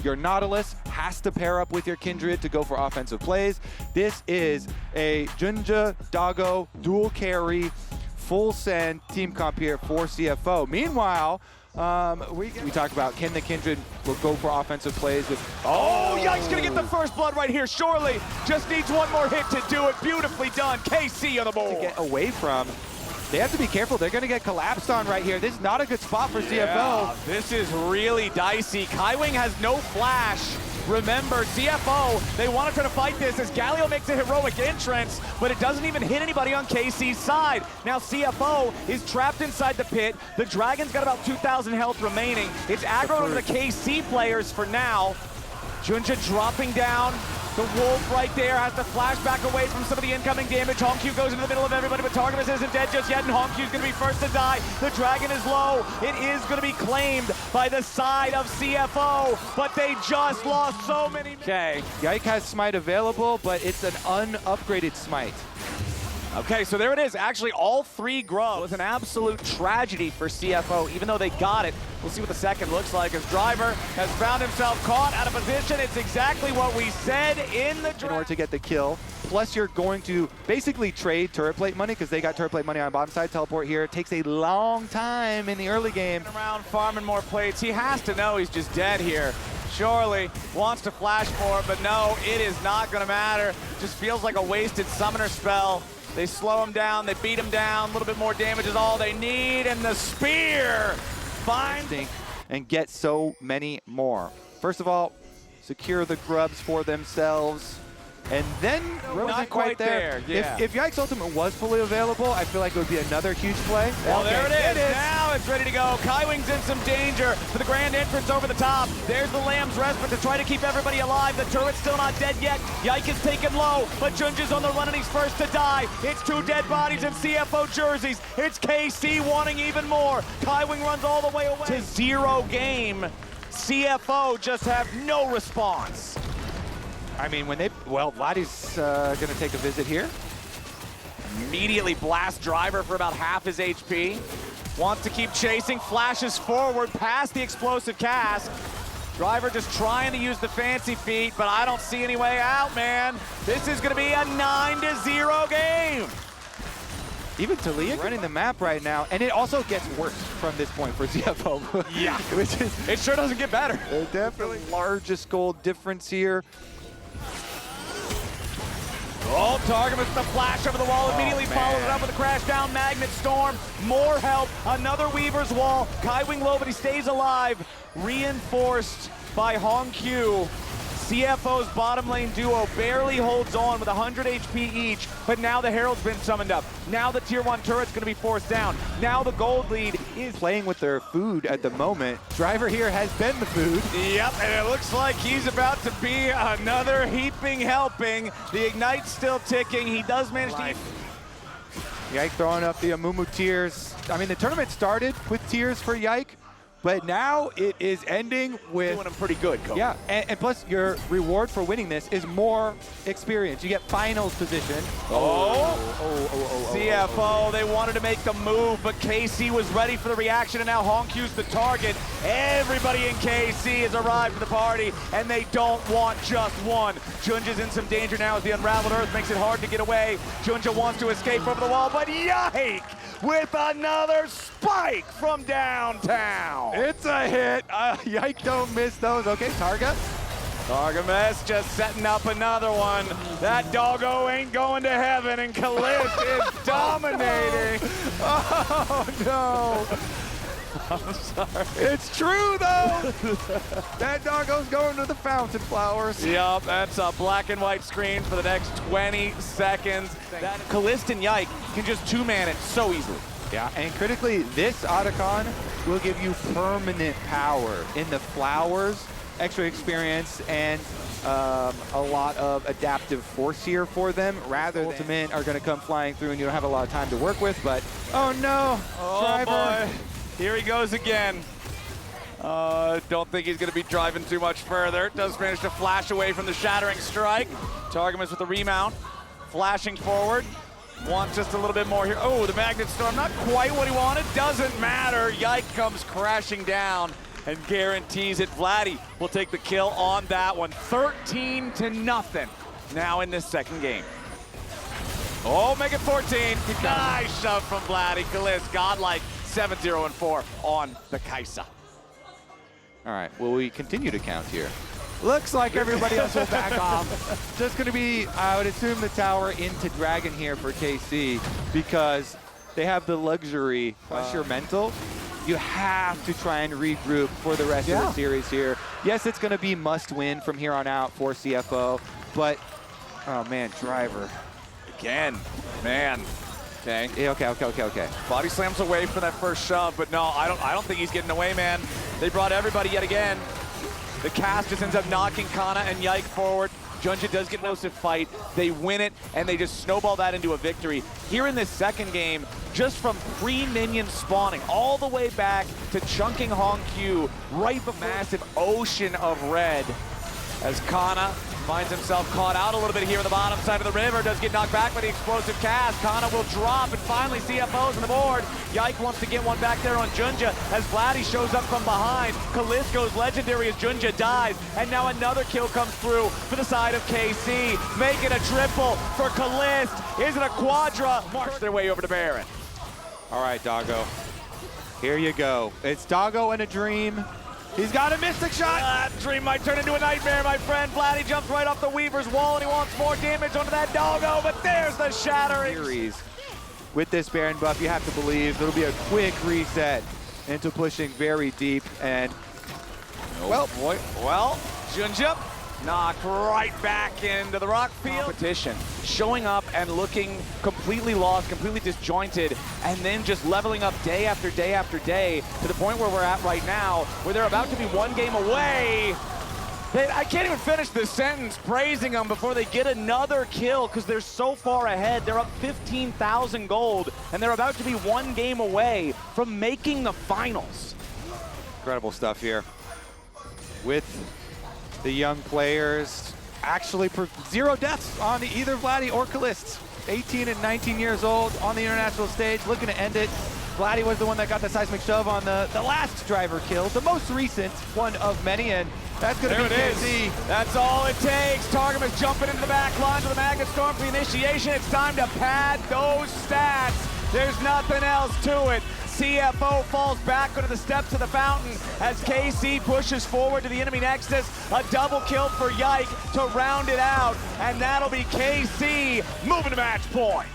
Your Nautilus has to pair up with your Kindred to go for offensive plays. This is a Junja Doggo dual carry, full send team comp here for CFO. Meanwhile, we talk about can the Kindred will go for offensive plays with. Oh, Yike's gonna get the first blood right here. Surely just needs one more hit to do it. Beautifully done. KC on the board. To get away from. They have to be careful. They're going to get collapsed on right here. This is not a good spot for CFO. This is really dicey. Kaiwing has no flash. Remember, CFO, they want to try to fight this as Galio makes a heroic entrance, but it doesn't even hit anybody on KC's side. Now CFO is trapped inside the pit. The Dragon's got about 2,000 health remaining. It's aggroed over the KC players for now. Junja dropping down. The Wolf right there has to flash back away from some of the incoming damage. Hongq goes into the middle of everybody, but Targamas isn't dead just yet, and Hongq's gonna be first to die. The Dragon is low. It is gonna be claimed by the side of CFO, but they just lost so many. Okay, Yike has Smite available, but it's an unupgraded Smite. Okay, so there it is. Actually, all three grubs. It was an absolute tragedy for CFO, even though they got it. We'll see what the second looks like as Driver has found himself caught out of position. It's exactly what we said in the order to get the kill. Plus, you're going to basically trade turret plate money because they got turret plate money on bottom side. Teleport here. It takes a long time in the early game. Around farming more plates. He has to know he's just dead here. Surely wants to flash for it, but no, it is not going to matter. Just feels like a wasted summoner spell. They slow him down, they beat him down, a little bit more damage is all they need, and the spear finds and get so many more. First of all, secure the grubs for themselves, and then not quite there. Yeah. If Yike's Ultimate was fully available, I feel like it would be another huge play. Well, okay, there it is. Now it's ready to go. Kaiwing's in some danger for the grand entrance over the top. There's the Lamb's Respite to try to keep everybody alive. The turret's still not dead yet. Yike is taken low, but Junja's on the run and he's first to die. It's two dead bodies in CFO jerseys. It's KC wanting even more. Kaiwing runs all the way away to 0 game. CFO just have no response. I mean, when they, well, Vladdy's gonna take a visit here. Immediately blast Driver for about half his HP. Wants to keep chasing, flashes forward past the explosive cast. Driver just trying to use the fancy feet, but I don't see any way out, man. This is gonna be a 9-0 game. Even Talia running the map right now, and it also gets worse from this point for CFO. Yeah, which is, it sure doesn't get better. Definitely largest goal difference here. Oh, Targamas the flash over the wall, immediately follows it up with a crash down Magnet Storm. More help, another Weaver's Wall. Kaiwing low, but he stays alive. Reinforced by Hongq. CFO's bottom lane duo barely holds on with 100 HP each, but now the Herald's been summoned up. Now the tier 1 turret's gonna be forced down. Now the gold lead is playing with their food at the moment. Driver here has been the food. Yep, and it looks like he's about to be another heaping helping. The Ignite's still ticking. He does manage to... Yike throwing up the Amumu tears. I mean, the tournament started with tears for Yike, but now it is ending with... Doing him pretty good, Coach. Yeah, and plus your reward for winning this is more experience. You get finals position. CFO, they wanted to make the move, but KC was ready for the reaction, and now Hongq's the target. Everybody in KC has arrived for the party, and they don't want just one. Junja's in some danger now as the Unraveled Earth makes it hard to get away. Junja wants to escape over the wall, but Yike with another spike from downtown. It's a hit. Yike don't miss those. Okay, Targamas just setting up another one. That doggo ain't going to heaven, and Kalist is dominating. Oh, no. I'm sorry. It's true, though. That doggo's going to the fountain flowers. Yup, that's a black and white screen for the next 20 seconds. Kalist and Yike can just two-man it so easily. Yeah, and critically, this Otacon will give you permanent power in the flowers, extra experience, and a lot of adaptive force here for them, rather than Ultimate are going to come flying through and you don't have a lot of time to work with, but oh no, Driver. Boy. Here he goes again. Don't think he's going to be driving too much further. Does manage to flash away from the Shattering Strike. Targamas with the remount, flashing forward. Wants just a little bit more here. Oh, the Magnet Storm, not quite what he wanted. Doesn't matter. Yike comes crashing down. and guarantees it. Vladdy will take the kill on that one. 13-0 now in this second game. Oh, make it 14. Nice shove from Vladdy. Kalist, godlike 7-0-4 on the Kaisa. All right, will we continue to count here? Looks like everybody else will back off. Just going to be, I would assume, the tower into Dragon here for KC because they have the luxury, unless you're mental, you have to try and regroup for the rest of the series here. Yes, it's going to be must win from here on out for CFO, but, oh man, Driver. Again, man. Okay. Yeah, okay. Body slams away for that first shove, but no, I don't think he's getting away, man. They brought everybody yet again. The cast just ends up knocking Kana and Yike forward. Junja does get an explosive fight. They win it, and they just snowball that into a victory. Here in this second game, just from pre-minion spawning all the way back to chunking Hong Q, right before massive ocean of red, as Kana finds himself caught out a little bit here on the bottom side of the river, does get knocked back by the explosive cast. Kana will drop, and finally CFO's on the board. Yike wants to get one back there on Junja as Vladdy shows up from behind. Kalist goes legendary as Junja dies, and now another kill comes through for the side of KC. Make it a triple for Kalist. Is it a quadra? March their way over to Baron. All right, Doggo. Here you go. It's Doggo and a dream. He's got a mystic shot. That dream might turn into a nightmare, my friend. Vladdy jumps right off the Weaver's wall, and he wants more damage onto that Doggo, but there's the shattering. Series. With this Baron buff, you have to believe it'll be a quick reset into pushing very deep, and well, Junja knocked right back into the rock field. Competition, showing up and looking completely lost, completely disjointed, and then just leveling up day after day after day to the point where we're at right now, where they're about to be one game away. I can't even finish this sentence praising them before they get another kill because they're so far ahead. They're up 15,000 gold, and they're about to be one game away from making the finals. Incredible stuff here. With the young players, actually 0 deaths on either Vladdy or Kalist. 18 and 19 years old on the international stage, looking to end it. Vladdy was the one that got the seismic shove on the last Driver kill, the most recent one of many, and that's going to be KC. That's all it takes. Targum is jumping into the back line with the Magnet Storm for the initiation. It's time to pad those stats. There's nothing else to it. CFO falls back onto the steps of the fountain as KC pushes forward to the enemy nexus. A double kill for Yike to round it out, and that'll be KC moving to match point.